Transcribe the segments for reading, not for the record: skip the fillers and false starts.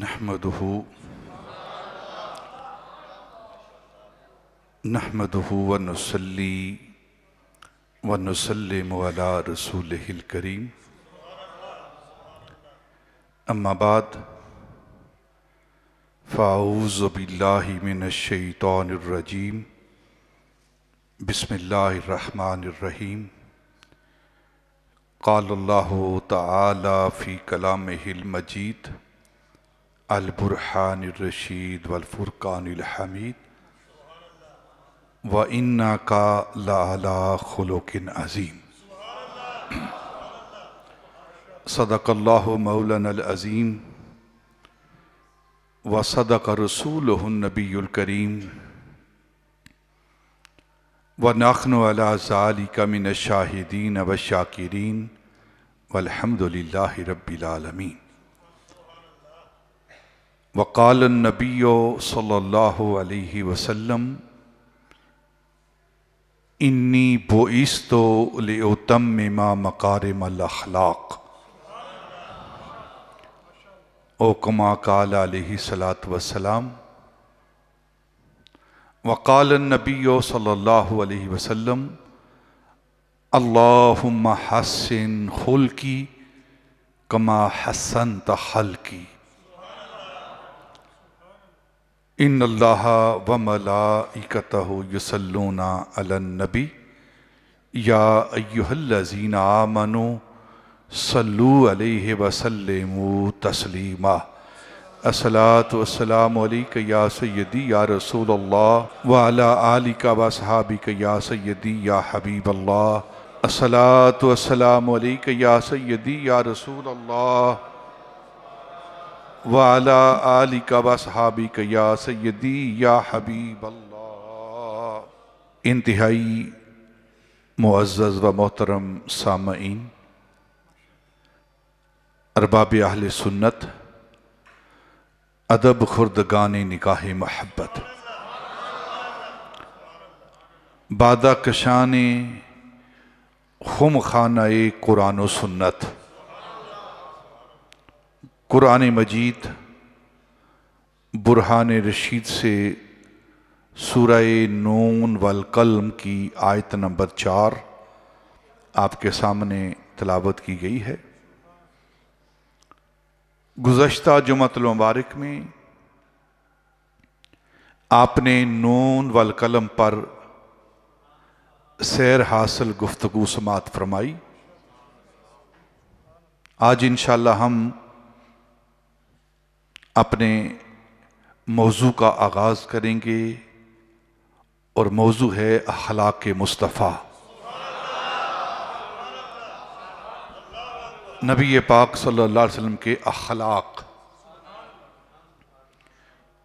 نحمدہ ونصلی ونسلم علی رسولہ الکریم اما بعد فاعوذ باللہ من الشیطان الرجیم بسم اللہ الرحمن الرحیم قال اللہ تعالی فی کلامہ المجید البرہان الرشید والفرقان الحمید وَإِنَّكَ لَعَلَىٰ خُلُقٍ عَظِيمٍ صدق اللہ مولانا العظیم وصدق رسولہ النبی الکریم وَنَحْنُ عَلَىٰ ذَلِكَ مِنَ الشَّاهِدِينَ وَالشَّاكِرِينَ وَالْحَمْدُ لِلَّهِ رَبِّ الْعَالَمِينَ وقال النبی صلی اللہ علیہ وسلم انی بعثت لأتمم مکارم الاخلاق او کما قال علیہ السلام وقال النبی صلی اللہ علیہ وسلم اللہم حسن خلقی کما حسنت خلقی ان اللہ وملائکتہ یصلون علی النبی یا ایہا الذین آمنوا صلوا علیہ وسلموا تسلیما الصلاۃ والسلام علیک یا سیدی یا رسول اللہ وعلی آلک واصحابک یا سیدی یا حبیب اللہ الصلاۃ والسلام علیک یا سیدی یا رسول اللہ وعلی آلک واصحابک یا سیدی یا حبیب اللہ۔ انتہائی معزز و محترم سامعین، ارباب اہل سنت، ادب خردگان نگاہ محبت، بادہ کشان خم خانہ قرآن و سنت، قرآن مجید برہان رشید سے سورہ نون والقلم کی آیت نمبر 4 آپ کے سامنے تلاوت کی گئی ہے۔ گزشتہ جمعۃ المبارک میں آپ نے نون والقلم پر سیر حاصل گفتگو سماعت فرمائی۔ آج انشاءاللہ ہم اپنے موضوع کا آغاز کریں گے اور موضوع ہے اخلاق مصطفیٰ۔ نبی پاک صلی اللہ علیہ وسلم کے اخلاق۔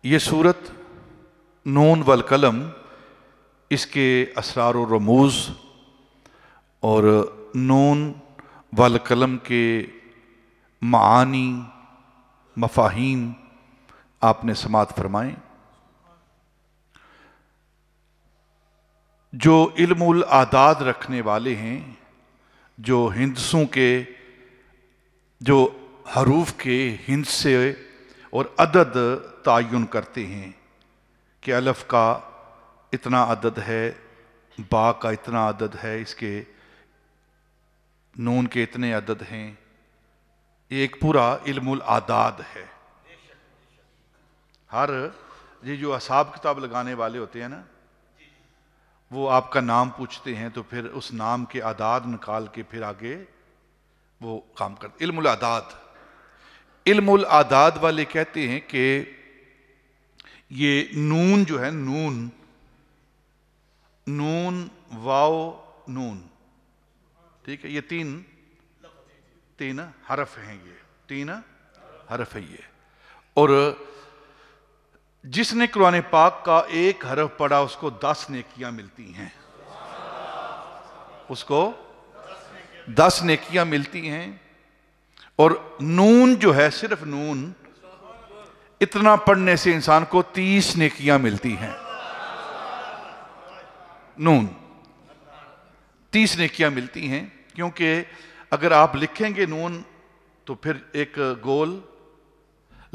یہ سورت نون والقلم، اس کے اسرار و رموز اور نون والقلم کے معانی مفاہیم آپ نے سماعت فرمائیں۔ جو علم الاعداد رکھنے والے ہیں، جو ہندسوں کے، جو حروف کے ہند سے اور عدد تعین کرتے ہیں کہ الف کا اتنا عدد ہے، با کا اتنا عدد ہے، اس کے نون کے اتنے عدد ہیں، یہ ایک پورا علم الاعداد ہے۔ ہر یہ جو حساب کتاب لگانے والے ہوتے ہیں نا، وہ آپ کا نام پوچھتے ہیں تو پھر اس نام کے اعداد نکال کے پھر آگے وہ کام کرتے۔ علم الاعداد، علم الاعداد والے کہتے ہیں کہ یہ نون جو ہے، نون واو نون، ٹھیک ہے، یہ تین حرف ہیں، یہ تین حرف ہے یہ۔ اور جس نے قرآن پاک کا ایک حرف پڑھا اس کو 10 نیکیاں ملتی ہیں، اس کو 10 نیکیاں ملتی ہیں۔ اور نون جو ہے، صرف نون، اتنا پڑھنے سے انسان کو 30 نیکیاں ملتی ہیں۔ نون 30 نیکیاں ملتی ہیں، کیونکہ اگر آپ لکھیں گے نون تو پھر ایک گول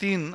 3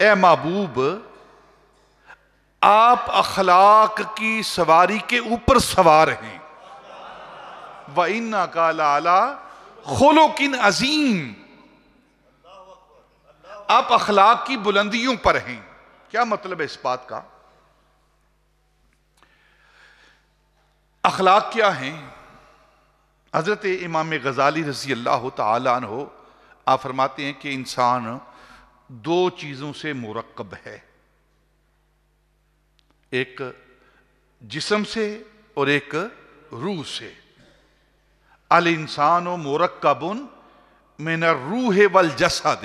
اے محبوب آپ اخلاق کی سواری کے اوپر سوار ہیں، وَإِنَّكَ لَعَلَىٰ خُلُقٍ عَظِيمٍ، آپ اخلاق کی بلندیوں پر ہیں۔ کیا مطلب ہے اس بات کا؟ اخلاق کیا ہیں؟ حضرت امام غزالی رضی اللہ تعالیٰ عنہ آپ فرماتے ہیں کہ انسان دو چیزوں سے مرکب ہے، ایک جسم سے اور ایک روح سے۔ الانسان مرکب من الروح والجسد،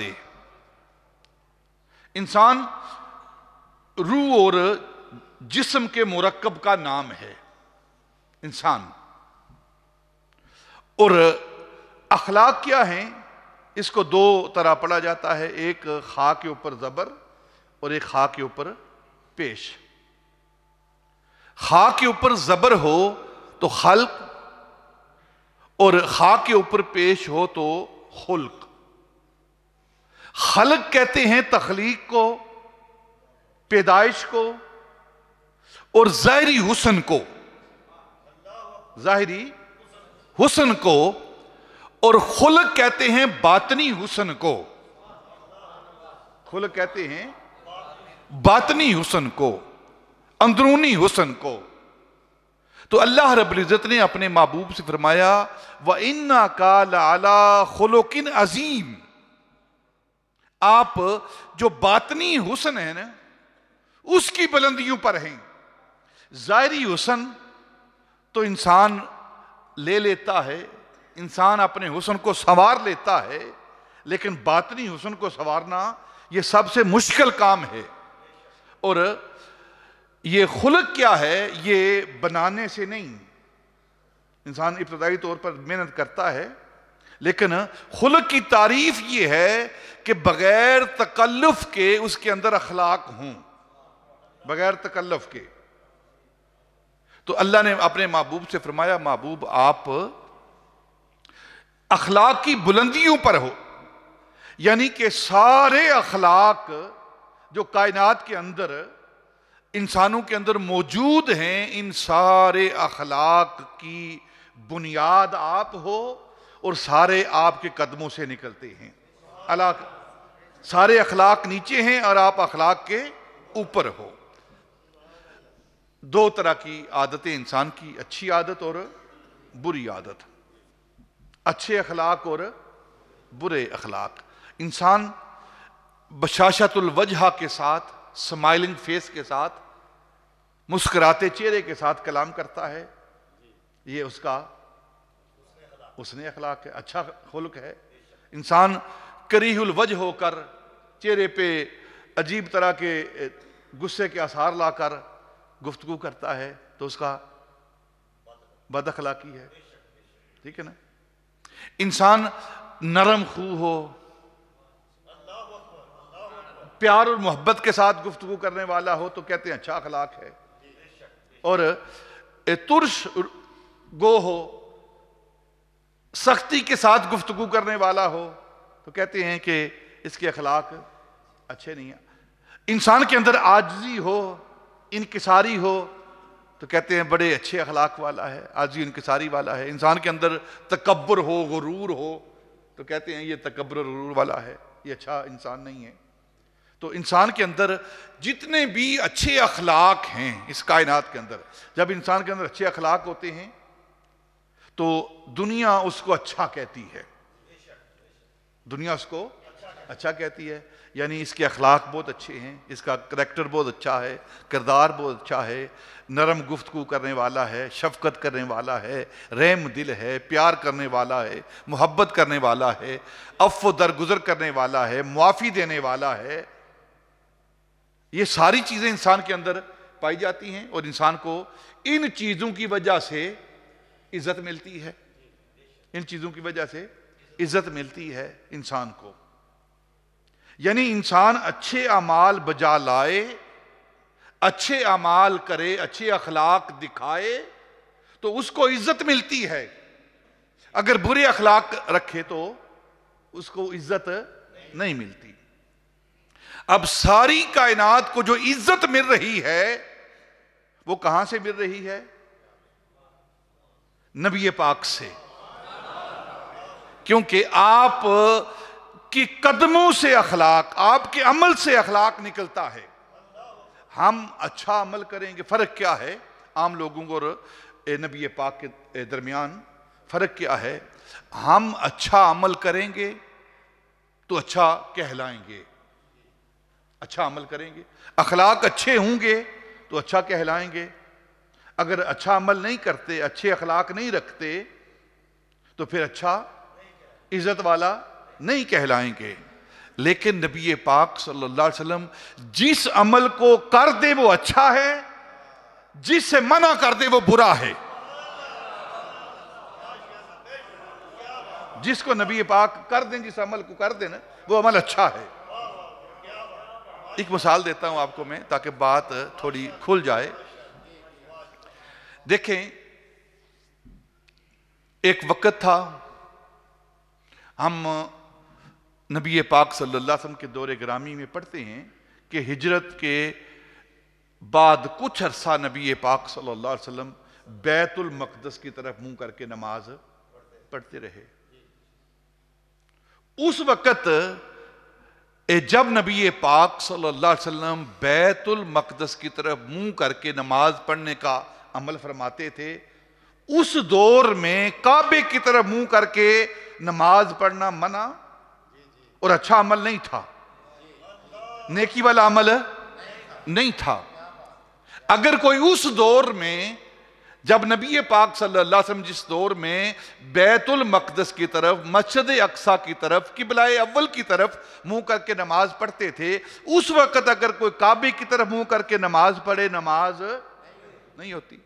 انسان روح اور جسم کے مرکب کا نام ہے انسان۔ اور اخلاق کیا ہیں؟ اس کو دو طرح پڑھا جاتا ہے، ایک خا کے اوپر زبر اور ایک خا کے اوپر پیش۔ خا کے اوپر زبر ہو تو خلق، اور خا کے اوپر پیش ہو تو خلق۔ خلق کہتے ہیں تخلیق کو، پیدائش کو، اور ظاہری حسن کو، ظاہری حسن کو، اور خلق کہتے ہیں باطنی حسن کو۔ خلق کہتے ہیں باطنی حسن کو، اندرونی حسن کو۔ تو اللہ رب العزت نے اپنے محبوب سے فرمایا وَإِنَّكَ لَعَلَىٰ خُلُقٍ عَظِيمٍ، آپ جو باطنی حسن ہے نا اس کی بلندیوں پر ہیں۔ ظاہری حسن تو انسان لے لیتا ہے، انسان اپنے حسن کو سنوار لیتا ہے، لیکن باطنی حسن کو سنوارنا یہ سب سے مشکل کام ہے۔ اور یہ خلق کیا ہے؟ یہ بنانے سے نہیں، انسان ابتدائی طور پر محنت کرتا ہے، لیکن خلق کی تعریف یہ ہے کہ بغیر تکلف کے اس کے اندر اخلاق ہوں، بغیر تکلف کے۔ تو اللہ نے اپنے محبوب سے فرمایا محبوب آپ اخلاق کی بلندیوں پر ہو، یعنی کہ سارے اخلاق جو کائنات کے اندر انسانوں کے اندر موجود ہیں، ان سارے اخلاق کی بنیاد آپ ہو، اور سارے آپ کے قدموں سے نکلتے ہیں۔ سارے اخلاق نیچے ہیں اور آپ اخلاق کے اوپر ہو۔ دو طرح کی عادتیں انسان کی، اچھی عادت اور بری عادت، اچھے اخلاق اور برے اخلاق۔ انسان بشاشت الوجہ کے ساتھ، سمائلنگ فیس کے ساتھ، مسکراتے چہرے کے ساتھ کلام کرتا ہے، یہ اس کا حسن اخلاق ہے، اچھا خلق ہے۔ انسان کریہ الوجہ ہو کر، چہرے پہ عجیب طرح کے غصے کے آثار لا کر گفتگو کرتا ہے تو اس کا بد اخلاقی ہے، ٹھیک ہے نا۔ انسان نرم خو ہو، پیار اور محبت کے ساتھ گفتگو کرنے والا ہو تو کہتے ہیں اچھا اخلاق ہے، اور ترش گو ہو، سختی کے ساتھ گفتگو کرنے والا ہو تو کہتے ہیں کہ اس کے اخلاق اچھے نہیں ہیں۔ انسان کے اندر عاجزی ہو، انکساری ہو تو کہتے ہیں بڑے اچھے اخلاق والا ہے، عاجزی انکساری والا ہے۔ انسان کے اندر تکبر ہو، غرور ہو تو کہتے ہیں یہ تکبر اور غرور والا ہے، یہ اچھا انسان نہیں ہے۔ تو انسان کے اندر جتنے بھی اچھے اخلاق ہیں اس کائنات کے اندر، جب انسان کے اندر اچھے اخلاق ہوتے ہیں تو دنیا اس کو اچھا کہتی ہے، دنیا اس کو اچھا کہتی ہے، یعنی اس کے اخلاق بہت اچھے ہیں، اس کا کریکٹر بہت اچھا ہے، کردار بہت اچھا ہے، نرم گفتگو کرنے والا ہے، شفقت کرنے والا ہے، رحم دل ہے، پیار کرنے والا ہے، محبت کرنے والا ہے، عفو درگزر کرنے والا ہے، معافی دینے والا ہے۔ یہ ساری چیزیں انسان کے اندر پائی جاتی ہیں اور انسان کو ان چیزوں کی وجہ سے عزت ملتی ہے، ان چیزوں کی وجہ سے عزت ملتی ہے انسان کو۔ یعنی انسان اچھے اعمال بجا لائے، اچھے اعمال کرے، اچھے اخلاق دکھائے تو اس کو عزت ملتی ہے، اگر برے اخلاق رکھے تو اس کو عزت نہیں ملتی۔ اب ساری کائنات کو جو عزت مل رہی ہے وہ کہاں سے مل رہی ہے؟ نبی پاک سے. کیونکہ آپ کی قدموں سے اخلاق، آپ کے عمل سے اخلاق نکلتا ہے. ہم اچھا عمل کریں گے. فرق کیا ہے عام لوگوں اور نبی پاک کے درمیان؟ فرق کیا ہے؟ ہم اچھا عمل کریں گے تو اچھا کہلائیں گے. اچھا عمل کریں گے، اخلاق اچھے ہوں گے تو اچھا کہلائیں گے. اگر اچھا عمل نہیں کرتے، اچھے اخلاق نہیں رکھتے تو پھر اچھا عزت والا نہیں کہلائیں گے. لیکن نبی پاک صلی اللہ علیہ وسلم جس عمل کو کر دے وہ اچھا ہے، جس سے منع کر دے وہ برا ہے. جس کو نبی پاک کر دیں، جس عمل کو کر دیں نا، وہ عمل اچھا ہے. ایک مثال دیتا ہوں آپ کو میں تاکہ بات تھوڑی کھل جائے. دیکھیں، ایک وقت تھا، ہم نبی پاک صلی اللہ علیہ وسلم کے دور گرامی میں پڑھتے ہیں کہ ہجرت کے بعد کچھ عرصہ نبی پاک صلی اللہ علیہ وسلم بیت المقدس کی طرف منہ کر کے نماز پڑھتے رہے. اس وقت جب نبی پاک صلی اللہ علیہ وسلم بیت المقدس کی طرف منہ کر کے نماز پڑھنے کا عمل فرماتے تھے، اس دور میں کعبے کی طرف منہ کر کے نماز پڑھنا منع اور اچھا عمل نہیں تھا، نیکی والا عمل نہیں تھا. اگر کوئی اس دور میں، جب نبی پاک صلی اللہ علیہ وسلم جس دور میں بیت المقدس کی طرف، مسجد اقصیٰ کی طرف، قبلہ اول کی طرف منہ کر کے نماز پڑھتے تھے، اس وقت اگر کوئی کعبے کی طرف منہ کر کے نماز پڑھے، نماز نہیں ہوتی.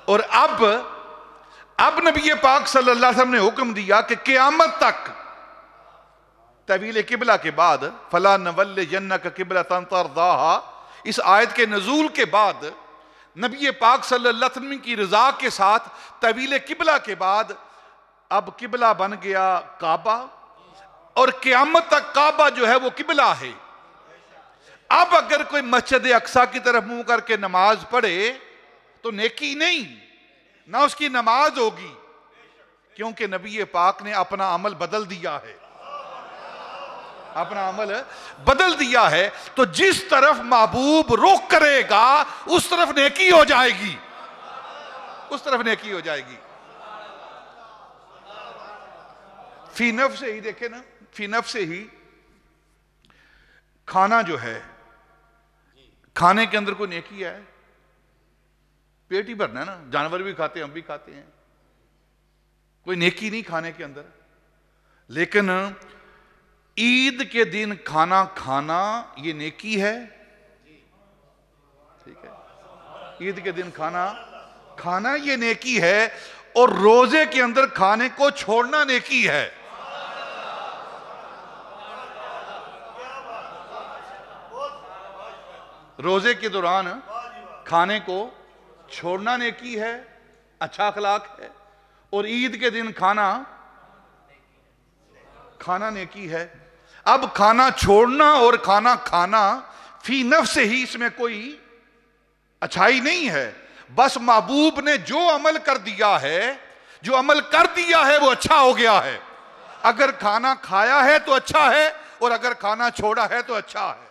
اور اب نبی پاک صلی اللہ علیہ وسلم نے حکم دیا کہ قیامت تک تحویل قبلہ کے بعد فَلَا نَوَلِّيَنَّكَ قِبْلَةً تَرْضَاهَا، اس آیت کے نزول کے بعد نبی پاک صلی اللہ علیہ وسلم کی رضا کے ساتھ تحویل قبلہ کے بعد اب قبلہ بن گیا کعبہ، اور قیامت تک کعبہ جو ہے وہ قبلہ ہے. اب اگر کوئی مسجد اقصیٰ کی طرف منہ کر کے نماز پڑھے تو نیکی نہیں، نہ اس کی نماز ہوگی، کیونکہ نبی پاک نے اپنا عمل بدل دیا ہے. اپنا عمل بدل دیا ہے. تو جس طرف محبوب رخ کرے گا اس طرف نیکی ہو جائے گی، اس طرف نیکی ہو جائے گی. فی نفس سے ہی دیکھیں نا، فی نفس سے ہی کھانا جو ہے، کھانے کے اندر کوئی نیکی ہے؟ پیٹ ہی بھرنا ہے نا، جانور بھی کھاتے ہیں، ہم بھی کھاتے ہیں، کوئی نیکی نہیں کھانے کے اندر. لیکن عید کے دن کھانا کھانا یہ نیکی ہے. ٹھیک ہے، عید کے دن کھانا کھانا یہ نیکی ہے، اور روزے کے اندر کھانے کو چھوڑنا نیکی ہے. روزے کے دوران کھانے کو چھوڑنا نیکی ہے، اچھا اخلاق ہے، اور عید کے دن کھانا نیکی ہے. اب کھانا چھوڑنا اور کھانا کھانا فی نفس سے ہی اس میں کوئی اچھائی نہیں ہے. بس محبوب نے جو عمل کر دیا ہے، جو عمل کر دیا ہے وہ اچھا ہو گیا ہے. اگر کھانا کھایا ہے تو اچھا ہے، اور اگر کھانا چھوڑا ہے تو اچھا ہے.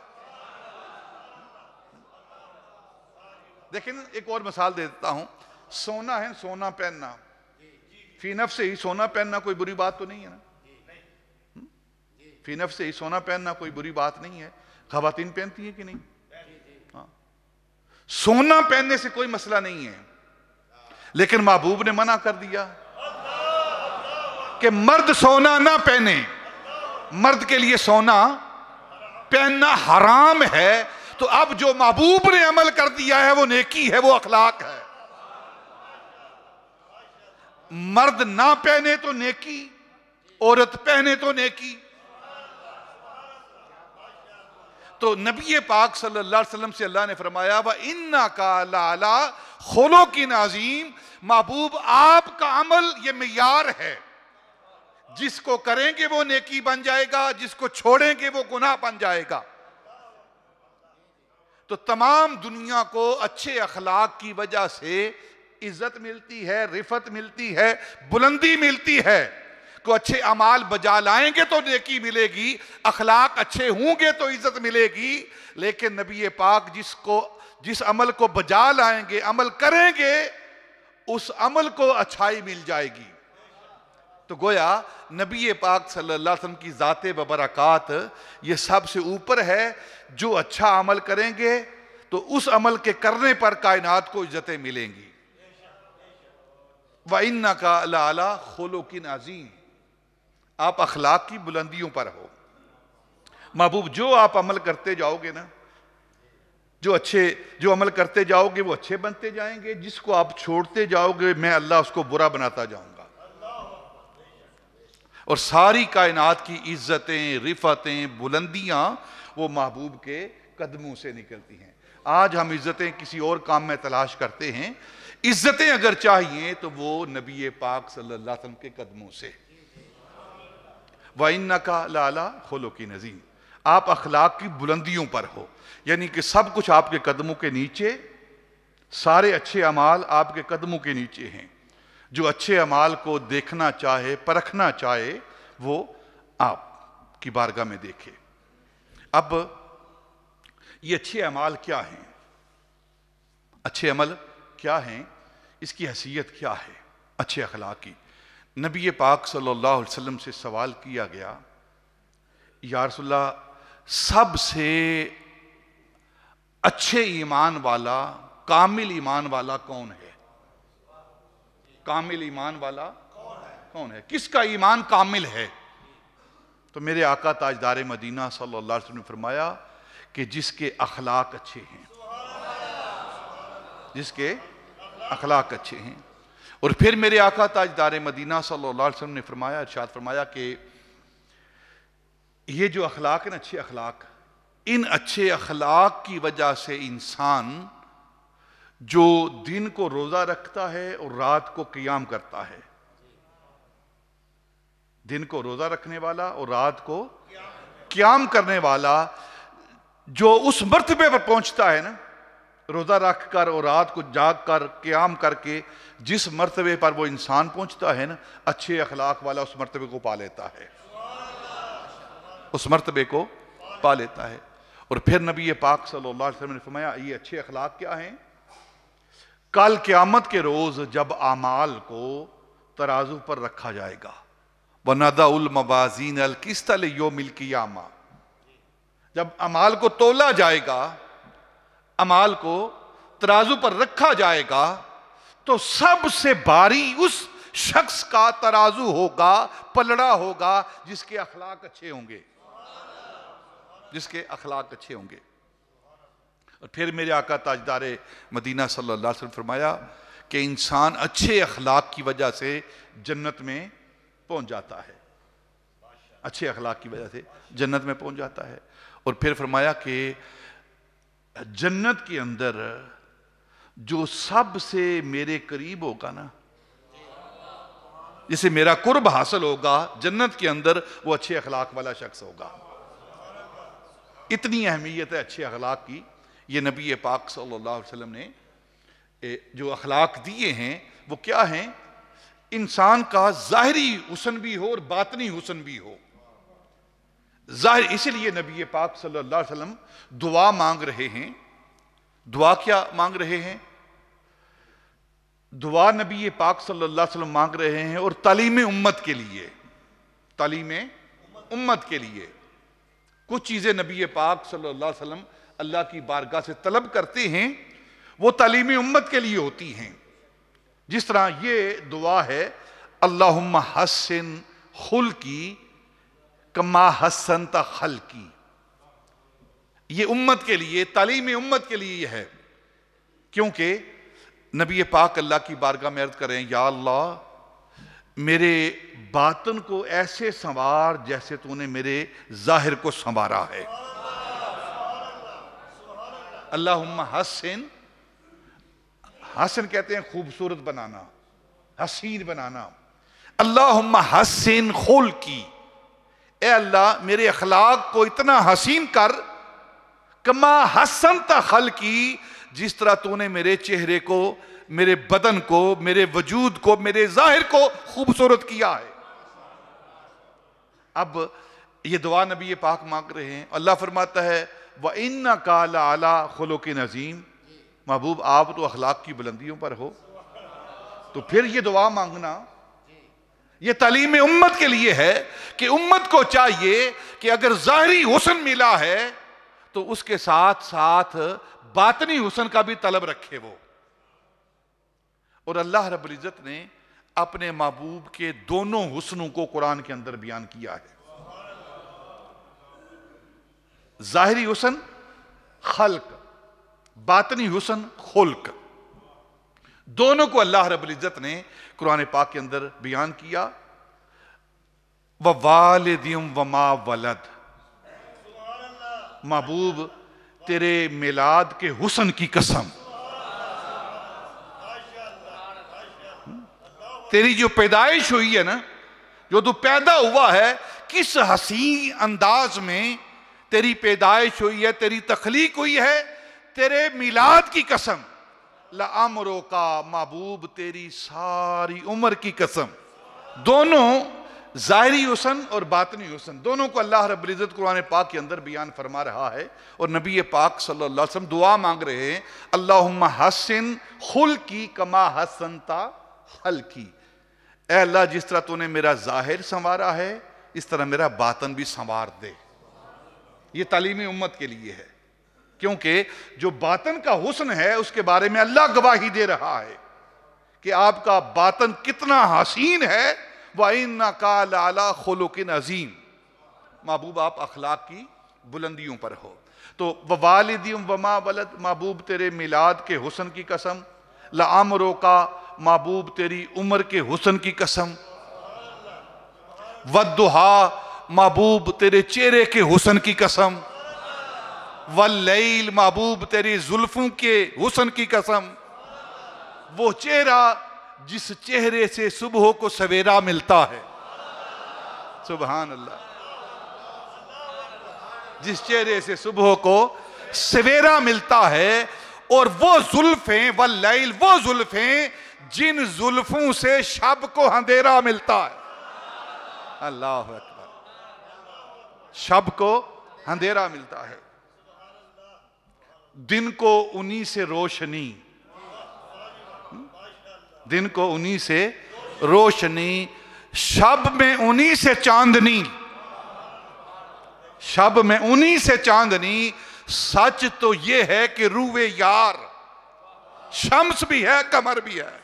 دیکھیں ایک اور مثال دے دیتا ہوں. سونا ہے، سونا پہننا فی نفس سے ہی سونا پہننا کوئی بری بات تو نہیں ہے نا. فی نفس سے ہی سونا پہننا کوئی بری بات نہیں ہے. خواتین پہنتی ہیں کہ نہیں؟ ہاں، سونا پہننے سے کوئی مسئلہ نہیں ہے. لیکن محبوب نے منع کر دیا کہ مرد سونا نہ پہنے، مرد کے لیے سونا پہننا حرام ہے. تو اب جو محبوب نے عمل کر دیا ہے وہ نیکی ہے، وہ اخلاق ہے. مرد نہ پہنے تو نیکی، عورت پہنے تو نیکی. تو نبی پاک صلی اللہ علیہ وسلم سے اللہ نے فرمایا وَإِنَّكَ لَعَلَىٰ خُلُقٍ عَظِيمٍ، محبوب آپ کا عمل یہ معیار ہے جس کو کریں گے وہ نیکی بن جائے گا، جس کو چھوڑیں گے وہ گناہ بن جائے گا۔ تو تمام دنیا کو اچھے اخلاق کی وجہ سے عزت ملتی ہے، رفعت ملتی ہے، بلندی ملتی ہے۔ کو اچھے اعمال بجا لائیں گے تو نیکی ملے گی، اخلاق اچھے ہوں گے تو عزت ملے گی۔ لیکن نبی پاک جس عمل کو بجا لائیں گے، عمل کریں گے، اس عمل کو اچھائی مل جائے گی۔ تو گویا نبی پاک صلی اللہ علیہ وسلم کی ذات و برکات یہ سب سے اوپر ہے۔ جو اچھا عمل کریں گے تو اس عمل کے کرنے پر کائنات کو عزتیں ملیں گی۔ وَإِنَّكَ لَعَلَىٰ خُلُقٍ عَظِيمٍ، آپ اخلاق کی بلندیوں پر ہو۔ محبوب جو آپ عمل کرتے جاؤ گے نا، جو عمل کرتے جاؤ گے وہ اچھے بنتے جائیں گے، جس کو آپ چھوڑتے جاؤ گے میں اللہ اس کو برا بناتا جاؤں گا۔ اور ساری کائنات کی عزتیں، رفعتیں، بلندیاں وہ محبوب کے قدموں سے نکلتی ہیں۔ آج ہم عزتیں کسی اور کام میں تلاش کرتے ہیں، عزتیں اگر چاہیے تو وہ نبی پاک صلی اللہ علیہ وسلم کے قدموں سے۔ وَإِنَّكَ لَعَلَىٰ خُلُقٍ عَظِيمٍ، آپ اخلاق کی بلندیوں پر ہو، یعنی کہ سب کچھ آپ کے قدموں کے نیچے، سارے اچھے اعمال آپ کے قدموں کے نیچے ہیں۔ جو اچھے اعمال کو دیکھنا چاہے، پرکھنا چاہے، وہ آپ کی بارگاہ میں دیکھے۔ اب یہ اچھے اعمال کیا ہیں؟ اچھے عمل کیا ہیں؟ اس کی حیثیت کیا ہے اچھے اخلاق کی؟ نبی پاک صلی اللہ علیہ وسلم سے سوال کیا گیا، یا رسول اللہ سب سے اچھے ایمان والا، کامل ایمان والا کون ہے؟ کامل ایمان والا کون ہے؟ کس کا ایمان کامل ہے؟ تو میرے آقا تاجدار مدینہ صلی اللہ علیہ وسلم نے فرمایا کہ جس کے اخلاق اچھے ہیں، جس کے اخلاق اچھے ہیں۔ اور پھر میرے آقا تاجدار مدینہ صلی اللہ علیہ وسلم نے فرمایا، ارشاد فرمایا کہ یہ جو اخلاق ہیں اچھے اخلاق، ان اچھے اخلاق کی وجہ سے انسان جو دن کو روزہ رکھتا ہے اور رات کو قیام کرتا ہے، دن کو روزہ رکھنے والا اور رات کو قیام کرنے والا، جو اس مرتبے پر پہنچتا ہے نا، روزہ رکھ کر اور رات کو جاگ کر قیام کر کے جس مرتبے پر وہ انسان پہنچتا ہے نا، اچھے اخلاق والا اس مرتبے کو پا لیتا ہے، اس مرتبے کو پا لیتا ہے۔ اور پھر نبی پاک صلی اللہ علیہ وسلم نے فرمایا یہ اچھے اخلاق کیا ہیں؟ کل قیامت کے روز جب اعمال کو ترازو پر رکھا جائے گا، وَنَضَعُ الْمَوَازِينَ الْقِسْطَ لِيَوْمِ الْقِيَامَةِ، جب اعمال کو تولا جائے گا، اعمال کو ترازو پر رکھا جائے گا، تو سب سے بھاری اس شخص کا ترازو ہوگا، پلڑا ہوگا جس کے اخلاق اچھے ہوں گے، جس کے اخلاق اچھے ہوں گے۔ اور پھر میرے آقا تاجدار مدینہ صلی اللہ علیہ وسلم فرمایا کہ انسان اچھے اخلاق کی وجہ سے جنت میں پہنچ جاتا ہے، اچھے اخلاق کی وجہ سے جنت میں پہنچ جاتا ہے۔ اور پھر فرمایا کہ جنت کے اندر جو سب سے میرے قریب ہوگا نا، جسے میرا قرب حاصل ہوگا جنت کے اندر، وہ اچھے اخلاق والا شخص ہوگا۔ اتنی اہمیت ہے اچھے اخلاق کی۔ یہ نبی پاک صلی اللہ علیہ وسلم نے جو اخلاق دیے ہیں وہ کیا ہیں؟ انسان کا ظاہری حسن بھی ہو اور باطنی حسن بھی ہو۔ ظاہر، اسی لیے نبی پاک صلی اللہ علیہ وسلم دعا مانگ رہے ہیں۔ دعا کیا مانگ رہے ہیں؟ دعا نبی پاک صلی اللہ علیہ وسلم مانگ رہے ہیں، اور تعلیم امت کے لیے، تعلیم امت کے لیے کچھ چیزیں نبی پاک صلی اللہ علیہ وسلم اللہ کی بارگاہ سے طلب کرتے ہیں، وہ تعلیم امت کے لیے ہوتی ہیں۔ جس طرح یہ دعا ہے، اللہم حسن خلقی کما حسنت خلقی، یہ امت کے لیے، تعلیم امت کے لیے یہ ہے، کیونکہ نبی پاک اللہ کی بارگاہ میں عرض کریں، یا اللہ میرے باطن کو ایسے سنوار جیسے تو نے میرے ظاہر کو سنوارا ہے۔ اللہم حسن، حسن کہتے ہیں خوبصورت بنانا، حسین بنانا۔ اللہم حسن خلقی، اے اللہ میرے اخلاق کو اتنا حسین کر، کما حسنت خلقی، جس طرح تو نے میرے چہرے کو، میرے بدن کو، میرے وجود کو، میرے ظاہر کو خوبصورت کیا ہے۔ اب یہ دعا نبی پاک مانگ رہے ہیں، اللہ فرماتا ہے وَإِنَّكَ لَعَلَىٰ خُلُقٍ عَظِيمٍ، محبوب آپ تو اخلاق کی بلندیوں پر ہو۔ تو پھر یہ دعا مانگنا یہ تعلیم امت کے لیے ہے کہ امت کو چاہیے کہ اگر ظاہری حسن ملا ہے تو اس کے ساتھ ساتھ باطنی حسن کا بھی طلب رکھے وہ۔ اور اللہ رب العزت نے اپنے محبوب کے دونوں حسنوں کو قرآن کے اندر بیان کیا ہے۔ ظاہری حسن خلق، باطنی حسن خلق، دونوں کو اللہ رب العزت نے قرآن پاک کے اندر بیان کیا۔ وَوَالِدٍ وَمَا وَلَدٍ، محبوب تیرے میلاد کے حسن کی قسم، تیری جو پیدائش ہوئی ہے نا، جو تو پیدا ہوا ہے، کس حسین انداز میں تیری پیدائش ہوئی ہے، تیری تخلیق ہوئی ہے، تیرے میلاد کی قسم، لَعَمْرُكَ، محبوب تیری ساری عمر کی قسم۔ دونوں ظاہری حسن اور باطنی حسن دونوں کو اللہ رب العزت قرآن پاک کے اندر بیان فرما رہا ہے، اور نبی پاک صلی اللہ علیہ وسلم دعا مانگ رہے ہیں اللہم حسن خلقی کما حسنت خلقی، اے اللہ جس طرح تو نے میرا ظاہر سنوارا ہے اس طرح میرا باطن بھی سنوار دے۔ یہ تعلیم امت کے لیے ہے، کیونکہ جو باطن کا حسن ہے اس کے بارے میں اللہ گواہی دے رہا ہے کہ آپ کا باطن کتنا حسین ہے۔ وَإِنَّكَ لَعَلَىٰ خُلُقٍ عَظِيمٍ، محبوب آپ اخلاق کی بلندیوں پر ہو۔ تو وَوَالِدٍ وَمَا وَلَدٍ، محبوب تیرے میلاد کے حسن کی قسم، لَعَمْرُكَ، محبوب تیری عمر کے حسن کی قسم، وَالضُّحَىٰ، محبوب تیرے چہرے کے حسن کی قسم، وَاللَّيْلِ، محبوب تیری زلفوں کے حسن کی قسم، وہ چہرہ جس چہرے سے صبح کو سویرا ملتا ہے، سبحان اللہ، جس چہرے سے صبح کو سویرا ملتا ہے، اور وہ زلفیں واللیل، وہ زلفیں جن زلفوں سے شب کو اندھیرا ملتا ہے، اللہ اکبر، شب کو اندھیرا ملتا ہے، دن کو انہی سے روشنی، دن کو انہی سے روشنی، شب میں انہی سے چاندنی، شب میں انہی سے چاندنی، سچ تو یہ ہے کہ روئے یار شمس بھی ہے قمر بھی ہے،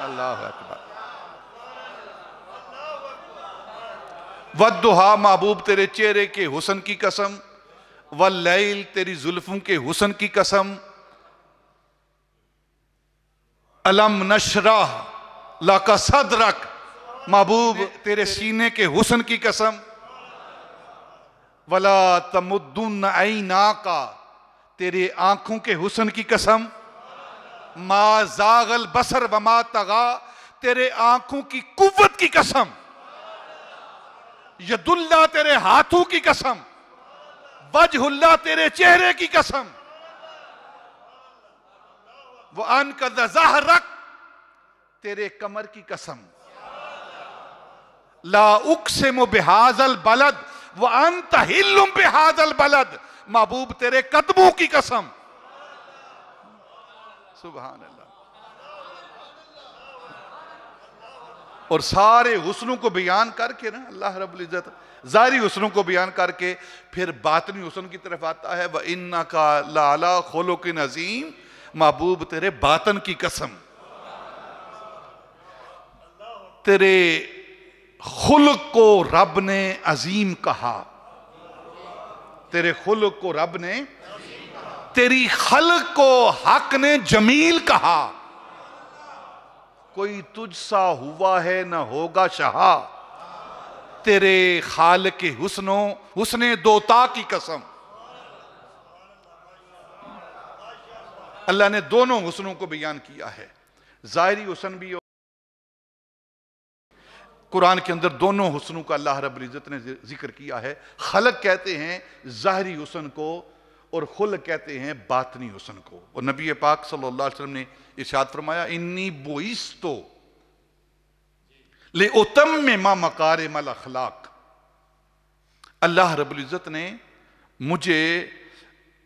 اللہ اکبر۔ وَالضُّحَىٰ، محبوب تیرے چہرے کے حسن کی قسم، وَاللَّيْلِ، تیری زلفوں کے حسن کی قسم، أَلَمْ نَشْرَحْ لَكَ صَدْرَكَ، محبوب تیرے سینے کے حسن کی قسم، وَلَا تَمُدُّنَّ عَيْنَاكَ، تیرے آنکھوں کے حسن کی قسم، مَا زَاغَ الْبَصَرُ وَمَا طَغَىٰ، تیرے آنکھوں کی قوت کی قسم، ید اللہ تیرے ہاتھوں کی قسم، وجہ اللہ تیرے چہرے کی قسم، وَأَنْقَذَ ظَهْرَكَ، تیرے کمر کی قسم، لا اقسم بہذا البلد وانت حل بہذا البلد، محبوب تیرے قدموں کی قسم، سبحان اللہ۔ اور سارے حسنوں کو بیان کر کے نا اللہ رب العزت ظاہری حسنوں کو بیان کر کے پھر باطنی حسن کی طرف آتا ہے، وَإِنَّكَ لَعَلَىٰ خُلُقٍ عَظِيمٍ، محبوب تیرے باطن کی قسم، تیرے خلق کو رب نے عظیم کہا، تیرے خلق کو رب نے، تیری خلق کو حق نے جمیل کہا، کوئی تجھ سا ہوا ہے نہ ہوگا شہا، تیرے خالق حسن دوتا کی قسم۔ اللہ نے دونوں حسنوں کو بیان کیا ہے، ظاہری حسن بھی قرآن کے اندر دونوں حسنوں کا اللہ رب العزت نے ذکر کیا ہے. خلق کہتے ہیں ظاہری حسن کو اور خلق کہتے ہیں باطنی حسن کو. اور نبی پاک صلی اللہ علیہ وسلم نے ارشاد فرمایا انی بعثت لأتمم مکارم الاخلاق. اللہ رب العزت نے مجھے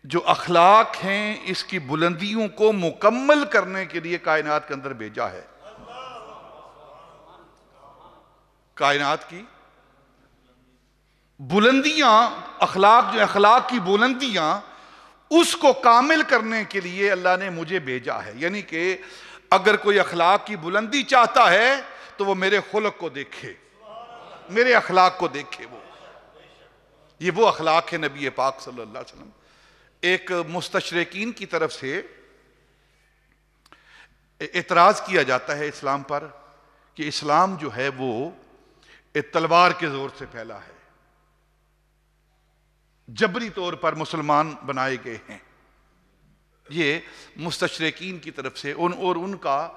جو اخلاق ہیں اس کی بلندیوں کو مکمل کرنے کے لیے کائنات کے اندر بھیجا ہے. کائنات کی بلندیاں، اخلاق جو اخلاق کی بلندیاں، اس کو کامل کرنے کے لیے اللہ نے مجھے بھیجا ہے. یعنی کہ اگر کوئی اخلاق کی بلندی چاہتا ہے تو وہ میرے خلق کو دیکھے، میرے اخلاق کو دیکھے. یہ وہ اخلاق ہے نبی پاک صلی اللہ علیہ وسلم. ایک مستشرقین کی طرف سے اعتراض کیا جاتا ہے اسلام پر کہ اسلام جو ہے وہ تلوار کے زور سے پھیلا ہے، جبری طور پر مسلمان بنائے گئے ہیں. یہ مستشرقین کی طرف سے اور ان کا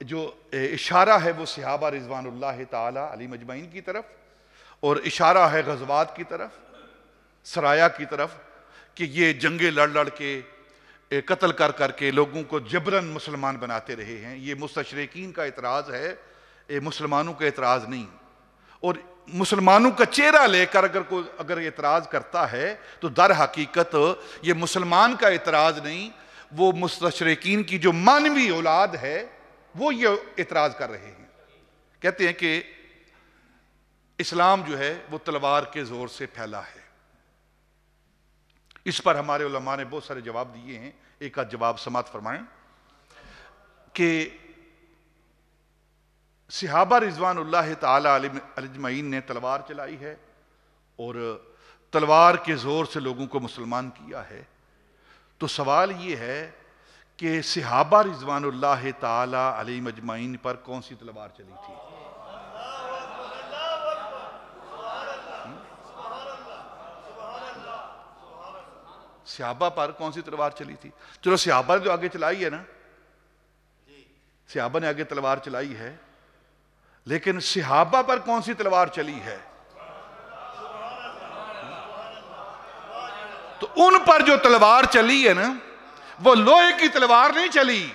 جو اشارہ ہے وہ صحابہ رضوان اللہ تعالی علیہم اجمعین کی طرف، اور اشارہ ہے غزوات کی طرف، سرایا کی طرف، کہ یہ جنگیں لڑ لڑ کے قتل کر کر کے لوگوں کو جبراً مسلمان بناتے رہے ہیں. یہ مستشرقین کا اعتراض ہے، مسلمانوں کا اعتراض نہیں. اور مسلمانوں کا چہرہ لے کر اگر اعتراض کرتا ہے تو در حقیقت یہ مسلمان کا اعتراض نہیں، وہ مستشرقین کی جو مانوی اولاد ہے وہ یہ اعتراض کر رہے ہیں. کہتے ہیں کہ اسلام جو ہے وہ تلوار کے زور سے پھیلا ہے. اس پر ہمارے علماء نے بہت سارے جواب دیے ہیں. ایک آدھ جواب سماعت فرمائیں کہ صحابہ رضوان اللہ تعالی علیہم اجمعین نے تلوار چلائی ہے اور تلوار کے زور سے لوگوں کو مسلمان کیا ہے. تو سوال یہ ہے کہ صحابہ رضوان اللہ تعالی علیہم اجمعین پر کون سی تلوار چلی تھی؟ صحابہ پر کون سی تلوار چلی تھی؟ چلو صحابہ نے جو آگے چلائی ہے نا، صحابہ نے آگے تلوار چلائی ہے، لیکن صحابہ پر کون سی تلوار چلی ہے؟ تو ان پر جو تلوار چلی ہے نا وہ لوہے کی تلوار نہیں چلی،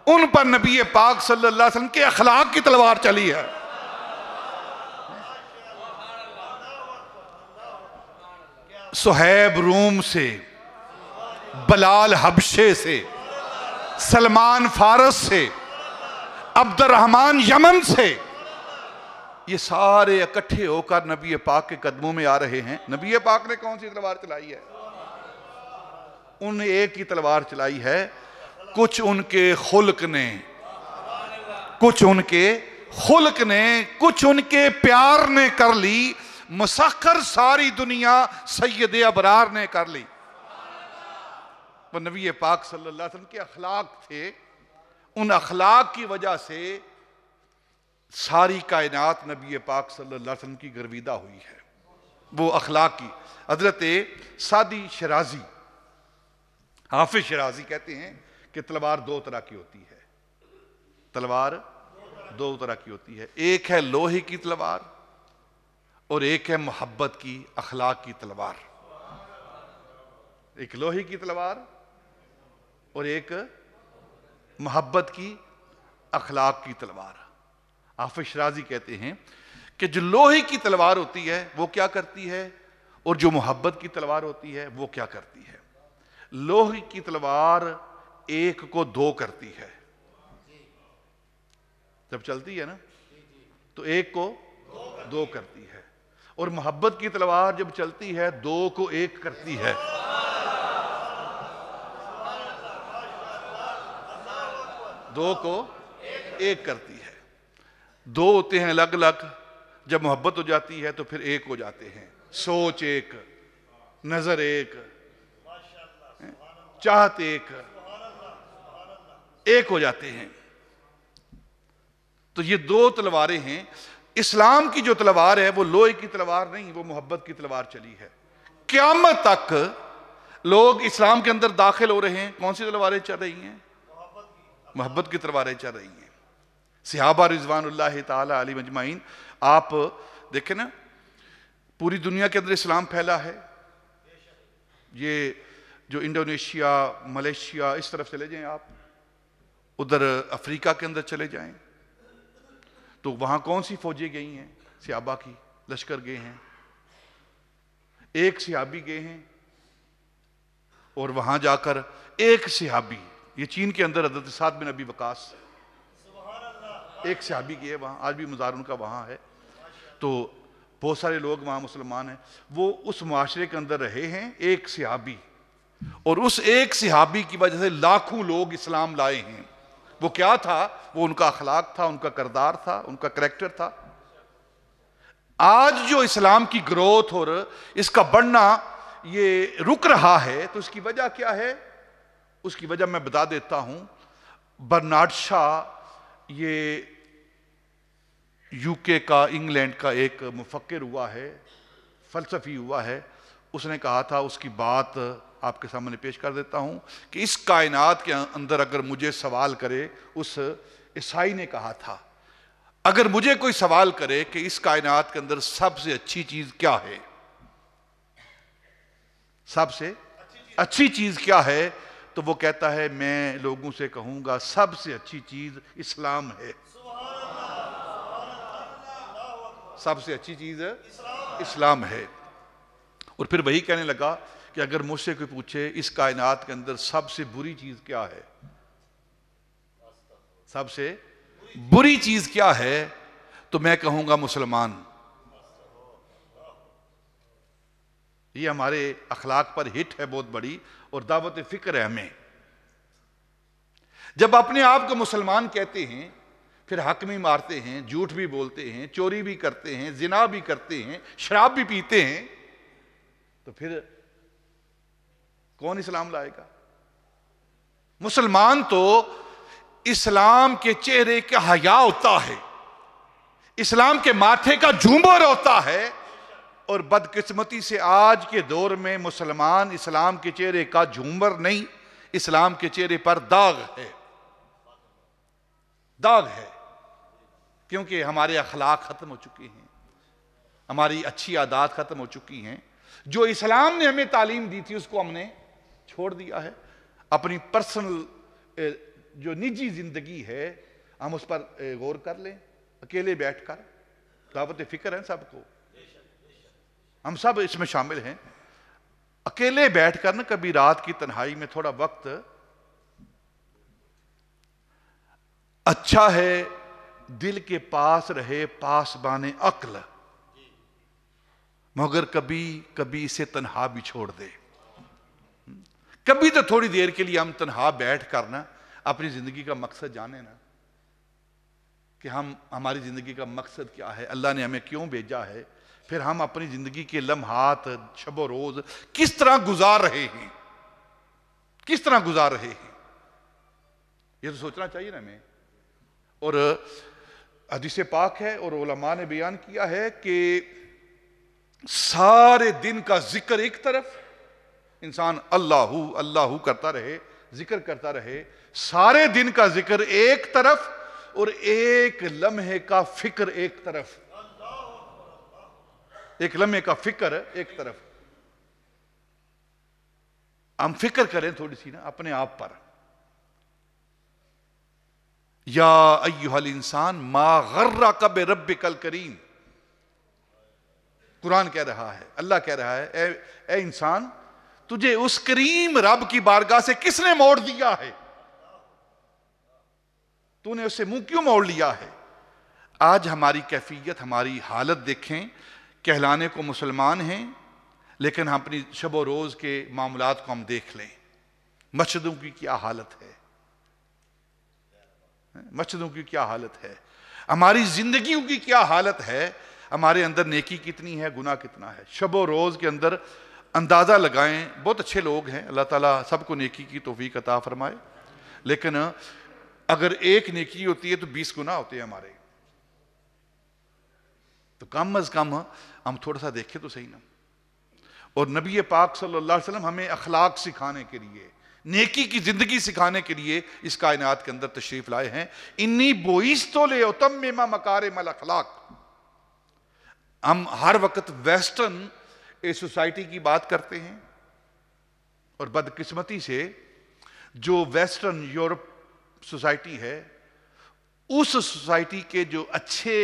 ان پر نبی پاک صلی اللہ علیہ وسلم کے اخلاق کی تلوار چلی ہے. صہیب روم سے، بلال حبشے سے، سلمان فارس سے، عبد الرحمن یمن سے، یہ سارے اکٹھے ہو کر نبی پاک کے قدموں میں آ رہے ہیں. نبی پاک نے کون سی تلوار چلائی ہے؟ انہوں نے ایک ہی تلوار چلائی ہے. کچھ ان کے خلق نے، کچھ ان کے خلق نے، کچھ ان کے پیار نے کر لی، مسخر ساری دنیا سید ابرار نے کر لی. وہ نبی پاک صلی اللہ علیہ وسلم کے اخلاق تھے، ان اخلاق کی وجہ سے ساری کائنات نبی پاک صلی اللہ علیہ وسلم کی گرویدہ ہوئی ہے. وہ اخلاق کی. حضرت سعدی شرازی، حافظ شرازی کہتے ہیں کہ تلوار دو طرح کی ہوتی ہے. تلوار دو طرح کی ہوتی ہے، ایک ہے لوہے کی تلوار اور ایک ہے محبت کی، اخلاق کی تلوار. ایک لوہے کی تلوار اور ایک محبت کی، اخلاق کی تلوار. حافظ شرازی کہتے ہیں کہ جو لوہے کی تلوار ہوتی ہے وہ کیا کرتی ہے، اور جو محبت کی تلوار ہوتی ہے وہ کیا کرتی ہے. لوہے کی تلوار ایک کو دو کرتی ہے، جب چلتی ہے نا تو ایک کو دو کرتی ہے، اور محبت کی تلوار جب چلتی ہے دو کو ایک کرتی ہے. دو کو ایک کرتی ہے. دو ہوتے ہیں الگ الگ، جب محبت ہو جاتی ہے تو پھر ایک ہو جاتے ہیں. سوچ ایک، نظر ایک، چاہت ایک ہو جاتے ہیں. تو یہ دو تلواریں ہیں. اسلام کی جو تلوار ہے وہ لوہے کی تلوار نہیں، وہ محبت کی تلوار چلی ہے. قیامت تک لوگ اسلام کے اندر داخل ہو رہے ہیں، کون سی تلواریں چل رہی ہیں؟ محبت کی تلواریں چل رہی ہیں. صحابہ رضوان اللہ تعالی علیہم اجمعین. آپ دیکھیں نا پوری دنیا کے اندر اسلام پھیلا ہے. یہ جو انڈونیشیا، ملیشیا، اس طرف چلے جائیں آپ، ادھر افریقہ کے اندر چلے جائیں تو وہاں کون سی فوجیں گئی ہیں؟ صحابہ کی لشکر گئے ہیں. ایک صحابی گئے ہیں اور وہاں جا کر ایک صحابی، یہ چین کے اندر حضرت سعد بن ابی وقاص، ایک صحابی گئے وہاں، آج بھی مزار ان کا وہاں ہے. تو بہت سارے لوگ وہاں مسلمان ہیں. وہ اس معاشرے کے اندر رہے ہیں ایک صحابی، اور اس ایک صحابی کی وجہ سے لاکھوں لوگ اسلام لائے ہیں. وہ کیا تھا؟ وہ ان کا اخلاق تھا، ان کا کردار تھا، ان کا کریکٹر تھا. آج جو اسلام کی گروتھ اور اس کا بڑھنا یہ رک رہا ہے تو اس کی وجہ کیا ہے؟ اس کی وجہ میں بتا دیتا ہوں. برنارڈ شاہ یہ یو کے کا، انگلینڈ کا ایک مفکر ہوا ہے، فلسفی ہوا ہے. اس نے کہا تھا، اس کی بات آپ کے سامنے پیش کر دیتا ہوں کہ اس کائنات کے اندر اگر مجھے سوال کرے، اس عیسائی نے کہا تھا اگر مجھے کوئی سوال کرے کہ اس کائنات کے اندر سب سے اچھی چیز کیا ہے، سب سے اچھی چیز کیا ہے، تو وہ کہتا ہے میں لوگوں سے کہوں گا سب سے اچھی چیز اسلام ہے. سب سے اچھی چیز اسلام ہے. اور پھر وہی کہنے لگا کہ اگر مجھ سے کوئی پوچھے اس کائنات کے اندر سب سے بری چیز کیا ہے، سب سے بری چیز کیا ہے، تو میں کہوں گا مسلمان. یہ ہمارے اخلاق پر ہٹ ہے بہت بڑی، اور دعوت فکر ہے ہمیں. جب اپنے آپ کو مسلمان کہتے ہیں پھر حق بھی مارتے ہیں، جھوٹ بھی بولتے ہیں، چوری بھی کرتے ہیں، زنا بھی کرتے ہیں، شراب بھی پیتے ہیں، تو پھر کون اسلام لائے گا؟ مسلمان تو اسلام کے چہرے کا حیا ہوتا ہے، اسلام کے ماتھے کا جھومر ہوتا ہے. اور بدقسمتی سے آج کے دور میں مسلمان اسلام کے چہرے کا جھومر نہیں، اسلام کے چہرے پر داغ ہے. داغ ہے کیونکہ ہمارے اخلاق ختم ہو چکے ہیں، ہماری اچھی عادات ختم ہو چکی ہیں. جو اسلام نے ہمیں تعلیم دی تھی اس کو ہم نے چھوڑ دیا ہے. اپنی پرسنل جو نجی زندگی ہے ہم اس پر غور کر لیں. اکیلے بیٹھ کر، دعوت فکر ہے سب کو، ہم سب اس میں شامل ہیں. اکیلے بیٹھ کر نا کبھی رات کی تنہائی میں تھوڑا وقت، اچھا ہے دل کے پاس رہے پاسبان عقل، مگر کبھی کبھی اسے تنہا بھی چھوڑ دے. کبھی تو تھوڑی دیر کے لیے ہم تنہا بیٹھ کر نا اپنی زندگی کا مقصد جانیں نا، کہ ہماری زندگی کا مقصد کیا ہے، اللہ نے ہمیں کیوں بھیجا ہے، پھر ہم اپنی زندگی کے لمحات شب و روز کس طرح گزار رہے ہیں، کس طرح گزار رہے ہیں، یہ تو سوچنا چاہیے نا ہمیں. اور حدیث پاک ہے اور علماء نے بیان کیا ہے کہ سارے دن کا ذکر ایک طرف، انسان اللہ اللہ کرتا رہے، ذکر کرتا رہے، سارے دن کا ذکر ایک طرف اور ایک لمحے کا فکر ایک طرف، ایک لمحے کا فکر ایک طرف. ہم فکر کریں تھوڑی سی نا اپنے آپ پر. یا ایھا الانسان ما غرک بربک الکریم، قرآن کہہ رہا ہے، اللہ کہہ رہا ہے اے انسان تجھے اس کریم رب کی بارگاہ سے کس نے موڑ دیا ہے، تو نے اس سے منہ کیوں موڑ لیا ہے. آج ہماری کیفیت، ہماری حالت دیکھیں، کہلانے کو مسلمان ہیں لیکن ہم اپنی شب و روز کے معاملات کو ہم دیکھ لیں. مسجدوں کی کیا حالت ہے، مسجدوں کی کیا حالت ہے، ہماری زندگیوں کی کیا حالت ہے، ہمارے اندر نیکی کتنی ہے، گناہ کتنا ہے. شب و روز کے اندر اندازہ لگائیں، بہت اچھے لوگ ہیں، اللہ تعالیٰ سب کو نیکی کی توفیق عطا فرمائے، لیکن اگر ایک نیکی ہوتی ہے تو 20 گناہ ہوتے ہیں ہمارے. تو کم از کم ہم تھوڑا سا دیکھیں تو صحیح نا. اور نبی پاک صلی اللہ علیہ وسلم ہمیں اخلاق سکھانے کے لیے، نیکی کی زندگی سکھانے کے لیے اس کائنات کے اندر تشریف لائے ہیں. انی بوئستو لأتمم مکارم الاخلاق. ہم ہر وقت ویسٹرن سوسائٹی کی بات کرتے ہیں اور بدقسمتی سے جو ویسٹرن یورپ سوسائٹی ہے اس سوسائٹی کے جو اچھے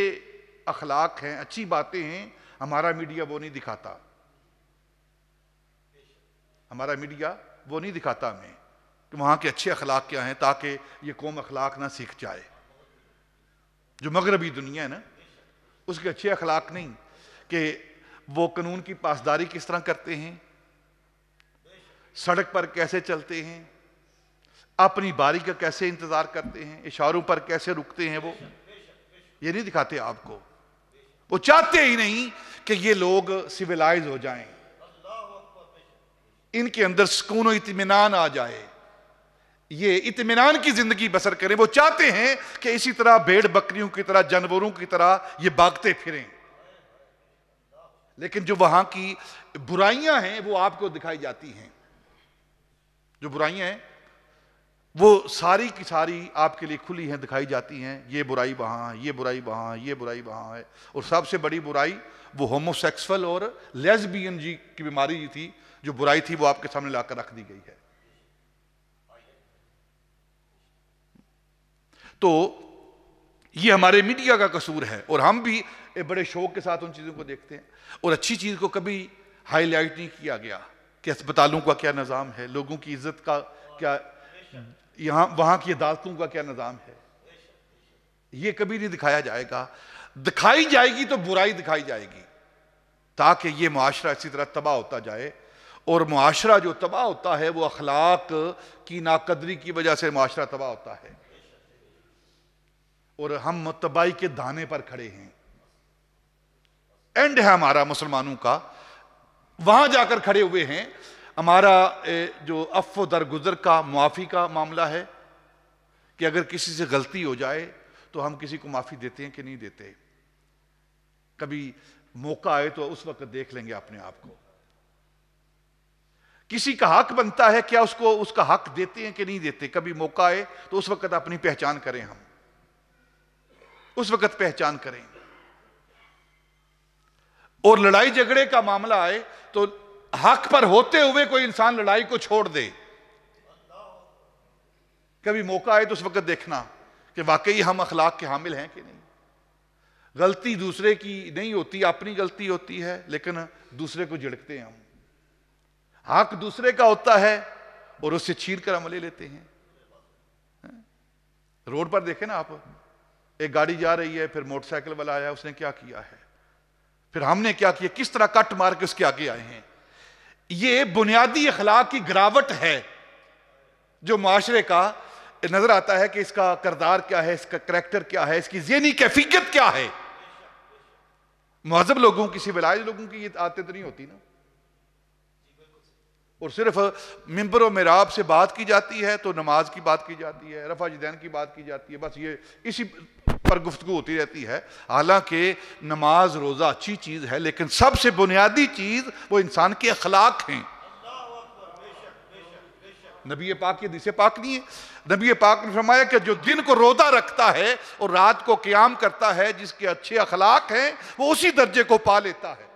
اخلاق ہیں، اچھی باتیں ہیں، ہمارا میڈیا وہ نہیں دکھاتا. ہمارا میڈیا وہ نہیں دکھاتا ہمیں کہ وہاں کے اچھے اخلاق کیا ہیں تاکہ یہ قوم اخلاق نہ سیکھ جائے. جو مغربی دنیا ہے نا اس کے اچھے اخلاق نہیں کہ وہ قانون کی پاسداری کس طرح کرتے ہیں، سڑک پر کیسے چلتے ہیں، اپنی باری کا کیسے انتظار کرتے ہیں، اشاروں پر کیسے رکتے ہیں. وہ یہ نہیں دکھاتے آپ کو. وہ چاہتے ہی نہیں کہ یہ لوگ سیولائز ہو جائیں، ان کے اندر سکون و اطمینان آ جائے، یہ اطمینان کی زندگی بسر کریں. وہ چاہتے ہیں کہ اسی طرح بھیڑ بکریوں کی طرح، جانوروں کی طرح یہ بھاگتے پھریں. لیکن جو وہاں کی برائیاں ہیں وہ آپ کو دکھائی جاتی ہیں. جو برائیاں ہیں وہ ساری کی ساری آپ کے لیے کھلی ہیں، دکھائی جاتی ہیں. یہ برائی وہاں، یہ برائی وہاں، یہ برائی وہاں ہے. اور سب سے بڑی برائی وہ ہومو سیکسول اور لیزبین کی بیماری تھی. جو برائی تھی وہ آپ کے سامنے لا کر رکھ دی گئی ہے. تو یہ ہمارے میڈیا کا قصور ہے اور ہم بھی بڑے شوق کے ساتھ ان چیزوں کو دیکھتے ہیں اور اچھی چیز کو کبھی ہائی لائٹ نہیں کیا گیا کہ اسپتالوں کا کیا نظام ہے، لوگوں کی عزت کا کیا، یہاں وہاں کی عدالتوں کا کیا نظام ہے. یہ کبھی نہیں دکھایا جائے گا. دکھائی جائے گی تو برائی دکھائی جائے گی تاکہ یہ معاشرہ اسی طرح تباہ ہوتا جائے. اور معاشرہ جو تباہ ہوتا ہے وہ اخلاق کی ناقدری کی وجہ سے معاشرہ تباہ ہوتا ہے. اور ہم تباہی کے دانے پر کھڑے ہیں. اینڈ ہے ہمارا مسلمانوں کا، وہاں جا کر کھڑے ہوئے ہیں. ہمارا جو عفو درگزر کا، معافی کا معاملہ ہے کہ اگر کسی سے غلطی ہو جائے تو ہم کسی کو معافی دیتے ہیں کہ نہیں دیتے. کبھی موقع آئے تو اس وقت دیکھ لیں گے اپنے آپ کو. کسی کا حق بنتا ہے کیا اس کو اس کا حق دیتے ہیں کہ نہیں دیتے. کبھی موقع آئے تو اس وقت اپنی پہچان کریں، ہم اس وقت پہچان کریں. اور لڑائی جھگڑے کا معاملہ آئے تو حق پر ہوتے ہوئے کوئی انسان لڑائی کو چھوڑ دے. کبھی موقع آئے تو اس وقت دیکھنا کہ واقعی ہم اخلاق کے حامل ہیں کہ نہیں. غلطی دوسرے کی نہیں ہوتی، اپنی غلطی ہوتی ہے، لیکن دوسرے کو جھڑکتے ہیں ہم. حق دوسرے کا ہوتا ہے اور اس سے چھین کر ہم لے لیتے ہیں. روڈ پر دیکھیں نا آپ، ایک گاڑی جا رہی ہے، پھر موٹر سائیکل والا آیا، اس نے کیا کیا ہے، پھر ہم نے کیا کیا، کس طرح کٹ مار کے اس کے آگے آئے ہیں. یہ بنیادی اخلاق کی گراوٹ ہے جو معاشرے کا نظر آتا ہے کہ اس کا کردار کیا ہے، اس کا کریکٹر کیا ہے، اس کی ذہنی کیفیت کیا ہے. مہذب لوگوں کی، سیولائز لوگوں کی یہ عادت نہیں ہوتی نا. اور صرف منبر و محراب سے بات کی جاتی ہے تو نماز کی بات کی جاتی ہے، رفع یدین کی بات کی جاتی ہے، بس یہ اسی پر گفتگو ہوتی رہتی ہے. حالانکہ نماز روزہ اچھی چیز ہے لیکن سب سے بنیادی چیز وہ انسان کے اخلاق ہیں. نبی پاک کی حدیث پاک نہیں ہے، نبی پاک نے فرمایا کہ جو دن کو روزہ رکھتا ہے اور رات کو قیام کرتا ہے، جس کے اچھے اخلاق ہیں وہ اسی درجے کو پا لیتا ہے.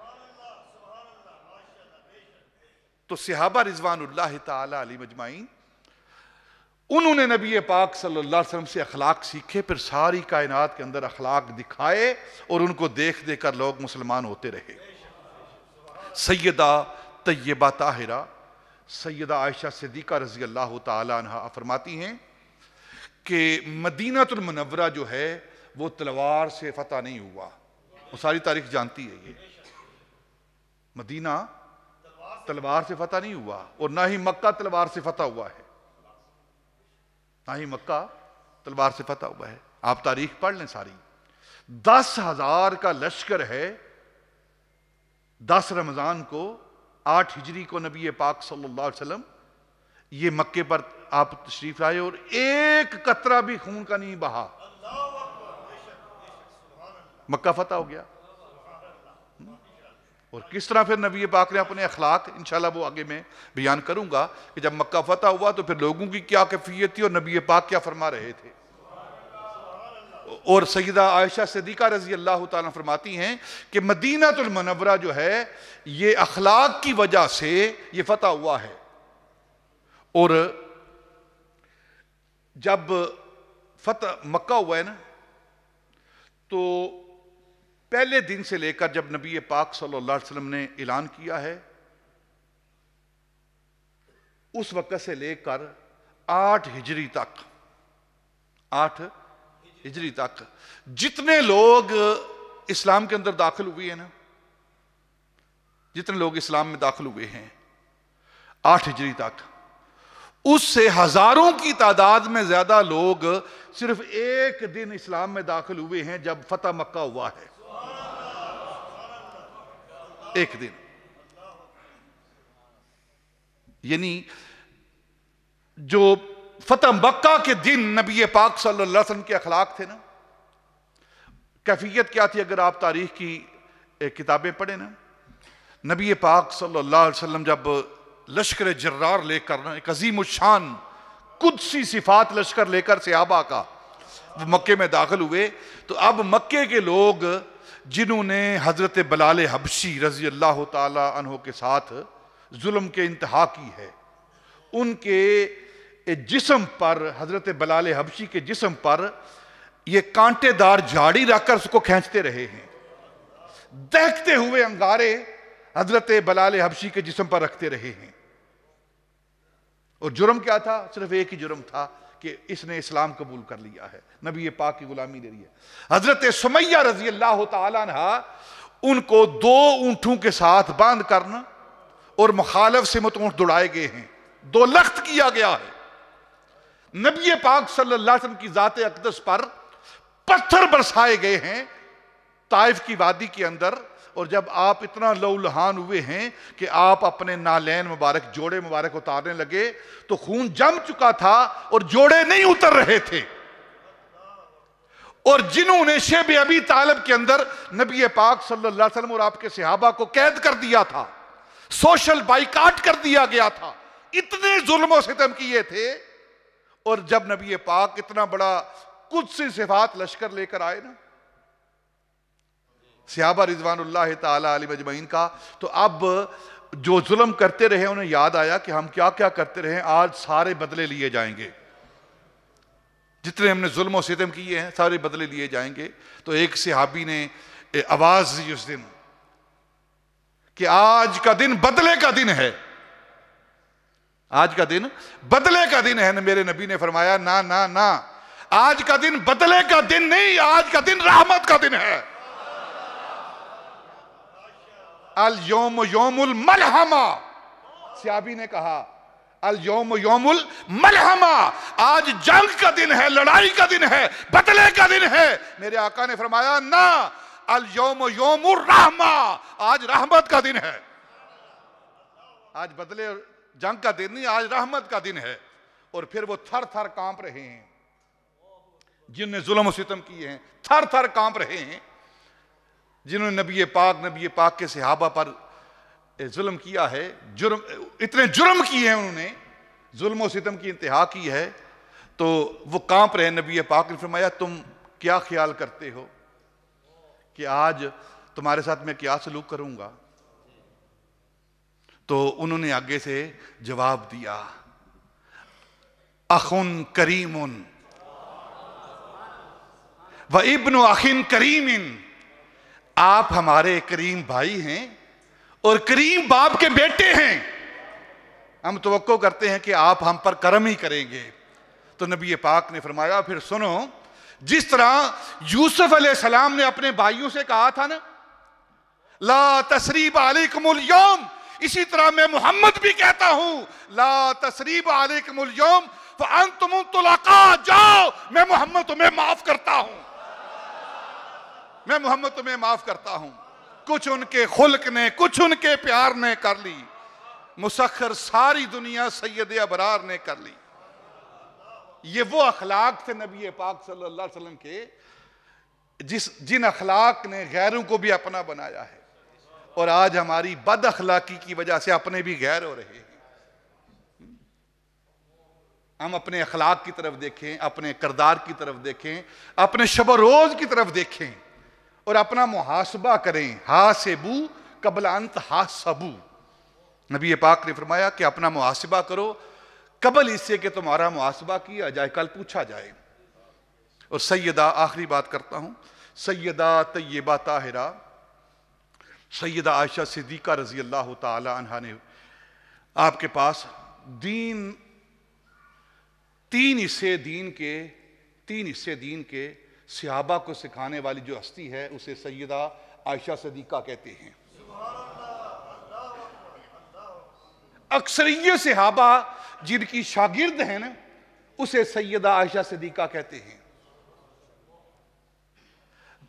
تو صحابہ رضوان اللہ تعالی علیہ مجمعین، انہوں نے نبی پاک صلی اللہ علیہ وسلم سے اخلاق سیکھے، پھر ساری کائنات کے اندر اخلاق دکھائے اور ان کو دیکھ دیکھ کر لوگ مسلمان ہوتے رہے. سیدہ طیبہ طاہرہ سیدہ عائشہ صدیقہ رضی اللہ تعالی عنہ فرماتی ہیں کہ مدینہ المنورہ جو ہے وہ تلوار سے فتح نہیں ہوا. وہ ساری تاریخ جانتی ہے. یہ مدینہ تلوار سے فتح نہیں ہوا اور نہ ہی مکہ تلوار سے فتح ہوا ہے، نہ ہی مکہ تلوار سے فتح ہوا ہے. آپ تاریخ پڑھ لیں ساری. 10,000 کا لشکر ہے. 10 رمضان کو 8 ہجری کو نبی پاک صلی اللہ علیہ وسلم یہ مکے پر آپ تشریف لائے اور ایک قطرہ بھی خون کا نہیں بہا. مکہ فتح ہو گیا. اور کس طرح پھر نبی پاک نے اپنے اخلاق، انشاءاللہ وہ آگے میں بیان کروں گا کہ جب مکہ فتح ہوا تو پھر لوگوں کی کیا کیفیت تھی اور نبی پاک کیا فرما رہے تھے۔ اور سیدہ عائشہ صدیقہ رضی اللہ تعالیٰ فرماتی ہیں کہ مدینہ المنورہ جو ہے یہ اخلاق کی وجہ سے یہ فتح ہوا ہے۔ اور جب فتح مکہ ہوا ہے نا تو پہلے دن سے لے کر جب نبی پاک صلی اللہ علیہ وسلم نے اعلان کیا ہے اس وقت سے لے کر 8 ہجری تک 8 ہجری تک جتنے لوگ اسلام کے اندر داخل ہوئے ہیں نا، جتنے لوگ اسلام میں داخل ہوئے ہیں 8 ہجری تک، اس سے ہزاروں کی تعداد میں زیادہ لوگ صرف ایک دن اسلام میں داخل ہوئے ہیں جب فتح مکہ ہوا ہے۔ ایک دن، یعنی جو فتح مکہ کے دن نبی پاک صلی اللہ علیہ وسلم کے اخلاق تھے نا، کیفیت کیا تھی؟ اگر آپ تاریخ کی کتابیں پڑھیں نا، نبی پاک صلی اللہ علیہ وسلم جب لشکر جرار لے کر ایک عظیم الشان قدسی صفات لشکر لے کر صحابہ کا وہ مکے میں داخل ہوئے، تو اب مکے کے لوگ جنہوں نے حضرت بلال حبشی رضی اللہ تعالی عنہ کے ساتھ ظلم کے انتہا کی ہے، ان کے جسم پر، حضرت بلال حبشی کے جسم پر یہ کانٹے دار جھاڑی رکھ کر اس کو کھینچتے رہے ہیں، دہکتے ہوئے انگارے حضرت بلال حبشی کے جسم پر رکھتے رہے ہیں۔ اور جرم کیا تھا؟ صرف ایک ہی جرم تھا کہ اس نے اسلام قبول کر لیا ہے، نبی پاک کی غلامی لے لی ہے۔ حضرت سمیہ رضی اللہ تعالیٰ عنہ ان کو 2 اونٹوں کے ساتھ باندھ کرنا اور مخالف سمت اونٹ دوڑائے گئے ہیں، 2 لخت کیا گیا ہے۔ نبی پاک صلی اللہ علیہ وسلم کی ذات اقدس پر پتھر برسائے گئے ہیں طائف کی وادی کے اندر، اور جب آپ اتنا لہولہان ہوئے ہیں کہ آپ اپنے نالین مبارک، جوڑے مبارک اتارنے لگے تو خون جم چکا تھا اور جوڑے نہیں اتر رہے تھے۔ اور جنہوں نے شیب ابی طالب کے اندر نبی پاک صلی اللہ علیہ وسلم اور آپ کے صحابہ کو قید کر دیا تھا، سوشل بائیکاٹ کر دیا گیا تھا، اتنے ظلم و ستم کیے تھے، اور جب نبی پاک اتنا بڑا قدسی صفات لشکر لے کر آئے نا صحابہ رضوان اللہ تعالی علیہ مجمعین کا، تو اب جو ظلم کرتے رہے انہیں یاد آیا کہ ہم کیا کیا کرتے رہے، آج سارے بدلے لیے جائیں گے، جتنے ہم نے ظلم و ستم کیے ہیں سارے بدلے لیے جائیں گے۔ تو ایک صحابی نے آواز دی اس دن کہ آج کا دن بدلے کا دن ہے، آج کا دن بدلے کا دن ہے۔ میرے نبی نے فرمایا نا نا نا، آج کا دن بدلے کا دن نہیں، آج کا دن رحمت کا دن ہے۔ اليوم یوم الملحمہ، صحابی نے کہا اليوم یوم الملحمہ، آج جنگ کا دن ہے، لڑائی کا دن ہے، بدلے کا دن ہے۔ میرے آقا نے فرمایا نا، اليوم یوم الرحمہ، آج رحمت کا دن ہے، آج بدلے اور جنگ کا دن نہیں، آج رحمت کا دن ہے۔ اور پھر وہ تھر تھر کانپ رہے ہیں، جن نے ظلم و ستم کیے ہیں تھر تھر کانپ رہے ہیں، جنہوں نے نبی پاک کے صحابہ پر ظلم کیا ہے، اتنے جرم کیے ہیں، انہوں نے ظلم و ستم کی انتہا کی ہے، تو وہ کانپ رہے ہیں۔ نبی پاک نے فرمایا تم کیا خیال کرتے ہو کہ آج تمہارے ساتھ میں کیا سلوک کروں گا؟ تو انہوں نے آگے سے جواب دیا اخن کریم و ابن اخن کریم، آپ ہمارے کریم بھائی ہیں اور کریم باپ کے بیٹے ہیں، ہم توقع کرتے ہیں کہ آپ ہم پر کرم ہی کریں گے۔ تو نبی پاک نے فرمایا پھر سنو، جس طرح یوسف علیہ السلام نے اپنے بھائیوں سے کہا تھا نا لا تثریب علیکم اليوم، اسی طرح میں محمد بھی کہتا ہوں لا تثریب علیکم اليوم فانتم طلقاء، جاؤ میں محمد تمہیں معاف کرتا ہوں، میں محمد تمہیں معاف کرتا ہوں۔ کچھ ان کے خلق نے، کچھ ان کے پیار نے کر لی، مسخر ساری دنیا سید ابرار نے کر لی۔ یہ وہ اخلاق تھے نبی پاک صلی اللہ علیہ وسلم کے، جن اخلاق نے غیروں کو بھی اپنا بنایا ہے، اور آج ہماری بد اخلاقی کی وجہ سے اپنے بھی غیر ہو رہے ہیں۔ ہم اپنے اخلاق کی طرف دیکھیں، اپنے کردار کی طرف دیکھیں، اپنے شب و روز کی طرف دیکھیں اور اپنا محاسبہ کریں۔ حاسبو قبل ان تحاسبو، نبی پاک نے فرمایا کہ اپنا محاسبہ کرو قبل اس سے کہ تمہارا محاسبہ کیا جائے، کل پوچھا جائے۔ اور سیدہ، آخری بات کرتا ہوں، سیدہ طیبہ طاہرہ سیدہ عائشہ صدیقہ رضی اللہ تعالی عنہا نے آپ کے پاس تین حصے دین کے صحابہ کو سکھانے والی جو ہستی ہے اسے سیدہ عائشہ صدیقہ کہتے ہیں۔ اکثریت صحابہ جن کی شاگرد ہیں نا اسے سیدہ عائشہ صدیقہ کہتے ہیں۔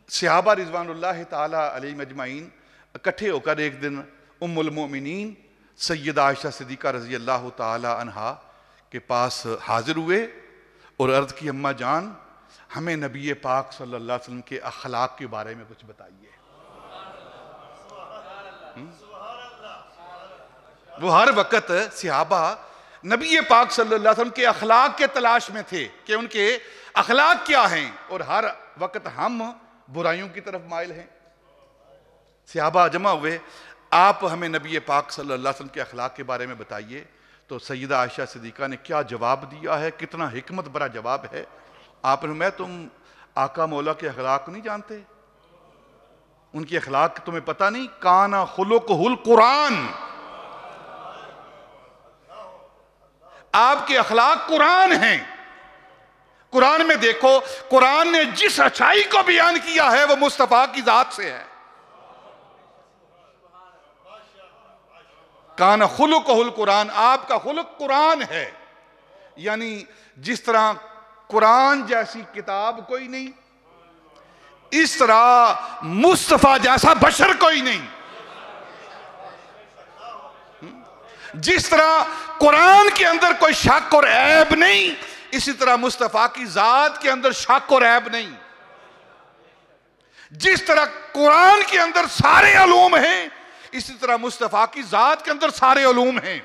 صحابہ رضوان اللہ تعالی علیہم اجمعین اکٹھے ہو کر ایک دن ام المؤمنین سیدہ عائشہ صدیقہ رضی اللہ تعالی عنہا کے پاس حاضر ہوئے اور عرض کی، اماں جان ہمیں نبی پاک صلی اللہ علیہ وسلم کے اخلاق کے بارے میں کچھ بتائیے۔ وہ ہر وقت صحابہ نبی پاک صلی اللہ علیہ وسلم کے اخلاق کے تلاش میں تھے کہ ان کے اخلاق کیا ہیں، اور ہر وقت ہم برائیوں کی طرف مائل ہیں۔ صحابہ جمع ہوئے، آپ ہمیں نبی پاک صلی اللہ علیہ وسلم کے اخلاق کے بارے میں بتائیے۔ تو سیدہ عائشہ صدیقہ نے کیا جواب دیا ہے، کتنا حکمت بھرا جواب ہے۔ آپ نے میں تم آقا مولا کے اخلاق نہیں جانتے؟ ان کے اخلاق تمہیں پتہ نہیں؟ کان خلقہ القرآن، آپ کے اخلاق قرآن ہیں۔ قرآن میں دیکھو، قرآن نے جس اچھائی کو بیان کیا ہے وہ مصطفیٰ کی ذات سے ہے۔ کان خلقہ القرآن، آپ کا خلق قرآن ہے، یعنی جس طرح قرآن جیسی کتاب کوئی نہیں، اس طرح مصطفیٰ جیسا بشر کوئی نہیں۔ جس طرح قرآن کے اندر کوئی شک اور عیب نہیں، اسی طرح مصطفیٰ کی ذات کے اندر شک اور عیب نہیں۔ جس طرح قرآن کے اندر سارے علوم ہیں، اسی طرح مصطفیٰ کی ذات کے اندر سارے علوم ہیں۔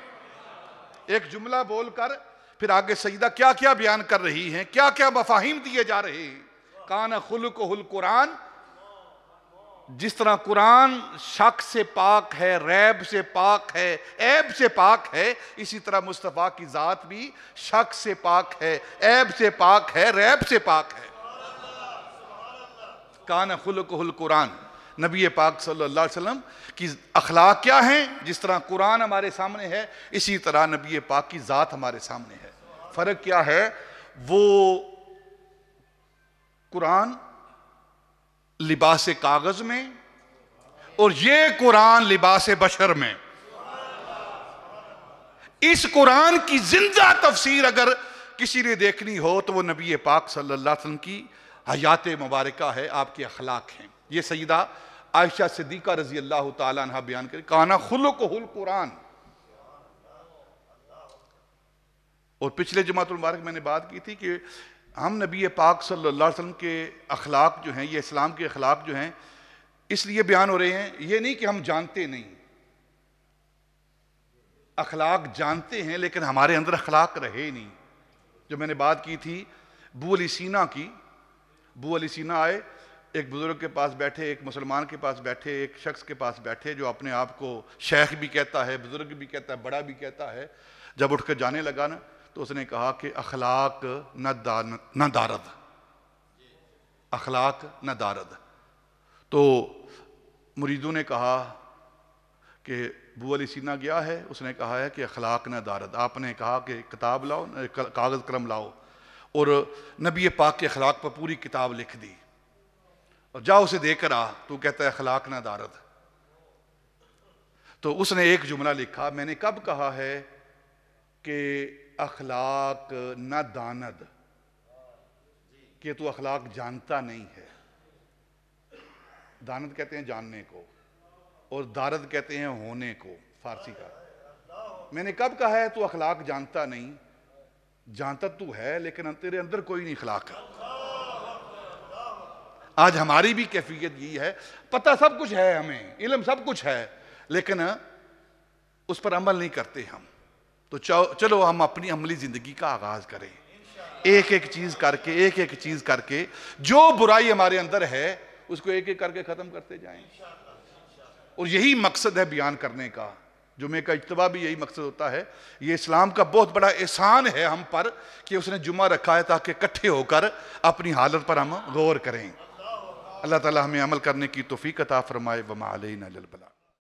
ایک جملہ بول کر پھر آگے سیدہ کیا کیا بیان کر رہی ہیں، کیا کیا مفاہیم دیے جا رہے ہیں۔ کان خلقہ القرآن، جس طرح قرآن شک سے پاک ہے، ریب سے پاک ہے، عیب سے پاک ہے، اسی طرح مصطفیٰ کی ذات بھی شک سے پاک ہے، عیب سے پاک ہے، ریب سے پاک ہے۔ کان خلقہ القرآن، نبی پاک صلی اللہ علیہ وسلم کی اخلاق کیا ہیں؟ جس طرح قرآن ہمارے سامنے ہے، اسی طرح نبی پاک کی ذات ہمارے سامنے ہے۔ فرق کیا ہے؟ وہ قرآن لباس کاغذ میں اور یہ قرآن لباس بشر میں۔ اس قرآن کی زندہ تفسیر اگر کسی نے دیکھنی ہو تو وہ نبی پاک صلی اللہ علیہ وسلم کی حیات مبارکہ ہے، آپ کے اخلاق ہیں۔ یہ سیدہ عائشہ صدیقہ رضی اللہ تعالیٰ عنہ بیان کریں، کانا خلقہ القرآن۔ اور پچھلے جمعۃ المبارک میں نے بات کی تھی کہ ہم نبی پاک صلی اللہ علیہ وسلم کے اخلاق جو ہیں، یہ اسلام کے اخلاق جو ہیں، اس لیے بیان ہو رہے ہیں، یہ نہیں کہ ہم جانتے نہیں، اخلاق جانتے ہیں لیکن ہمارے اندر اخلاق رہے نہیں۔ جو میں نے بات کی تھی ابو علی سینا کی، ابو علی سینا آئے، ایک بزرگ کے پاس بیٹھے، ایک مسلمان کے پاس بیٹھے، ایک شخص کے پاس بیٹھے جو اپنے آپ کو شیخ بھی کہتا ہے، بزرگ بھی کہتا ہے، بڑا بھی کہتا ہے۔ جب اٹھ کر جانے لگا نا تو اس نے کہا کہ اخلاق نہ دارد، اخلاق نہ دارد۔ تو مریدوں نے کہا کہ ابو علی سینا گیا ہے، اس نے کہا ہے کہ اخلاق نہ دارد۔ آپ نے کہا کہ کتاب لاؤ، کاغذ قلم لاؤ، اور نبی پاک کے اخلاق پر پوری کتاب لکھ دی اور جا اسے دے کر آ، تو کہتا ہے اخلاق نہ دارد۔ تو اس نے ایک جملہ لکھا، میں نے کب کہا ہے کہ اخلاق نہ داند، کہ تو اخلاق جانتا نہیں ہے۔ داند کہتے ہیں جاننے کو، اور دارد کہتے ہیں ہونے کو، فارسی کا۔ میں نے کب کہا ہے تو اخلاق جانتا نہیں؟ جانتا تو ہے لیکن تیرے اندر کوئی نہیں اخلاق ہے۔ آج ہماری بھی کیفیت یہی ہے، پتہ سب کچھ ہے، ہمیں علم سب کچھ ہے، لیکن اس پر عمل نہیں کرتے ہم. تو چلو ہم اپنی عملی زندگی کا آغاز کریں, ایک ایک چیز کر کے جو برائی ہمارے اندر ہے اس کو ایک ایک کر کے ختم کرتے جائیں. اور یہی مقصد ہے بیان کرنے کا. جمعے کا اجتماع بھی یہی مقصد ہوتا ہے. یہ اسلام کا بہت بڑا احسان ہے ہم پر کہ اس نے جمعہ رکھا ہے تاکہ اکٹھے ہو کر اپنی حالت پر ہم غور کریں. اللہ تعالی ہمیں عمل کرنے کی توفیق عطا فرمائے. وما علینا الا البلاغ.